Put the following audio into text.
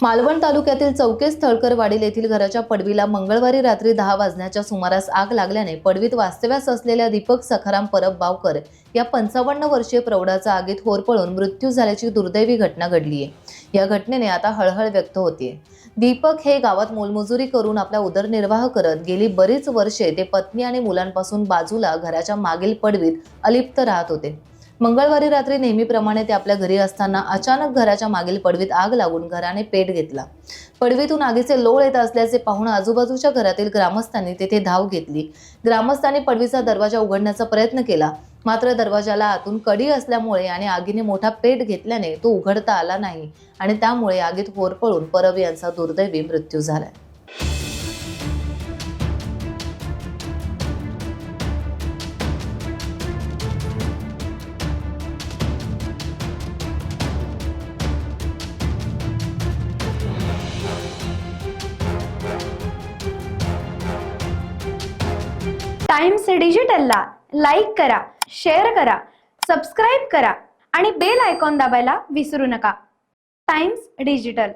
मालवण तालुक्यातील चौकेस थळकरवाडील येथील घराच्या पडवीला मंगळवारी रात्री 10 वाजण्याच्या सुमारास आग लागल्याने पडवीत वास्तव्यास असलेल्या दीपक सखाराम परब बावकर या 55 वर्षीय प्रौढाचा आगीत होरपळून मृत्यू झाल्याची दुर्दैवी घटना घडली आहे। या घटनेने आता हळहळ व्यक्त होतीये। दीपक हे गावात मोलमजुरी करून आपला उदरनिर्वाह करत गेली बरीच वर्षे ते पत्नी आणि मुलांपासून बाजूला घराच्या मागील पडवीत अलिप्त राहत होते। मंगळवारी रात्री नेहमीप्रमाणे ते आपल्या घरी असताना अचानक घराच्या मागील पडवीत आग लागून घराने पेट घेतला। पडवीतून आगीचे लोळ येत असल्याचे पाहून आजूबाजूच्या घरातील ग्रामस्थांनी तेथे धाव घेतली। ग्रामस्थांनी पडवीचा दरवाजा उघडण्याचा प्रयत्न केला, मात्र दरवाजाला आतून कडी असल्यामुळे आणि आगीने मोठा पेट घेतल्याने तो उघडता आला नाही आणि त्यामुळे आगीत होरपळून परब यांचा दुर्दैवी मृत्यू झाला। टाइम्स डिजिटलला लाईक करा, शेअर करा, सबस्क्राईब करा आणि बेल आयकॉन दाबायला विसरू नका। Times digital.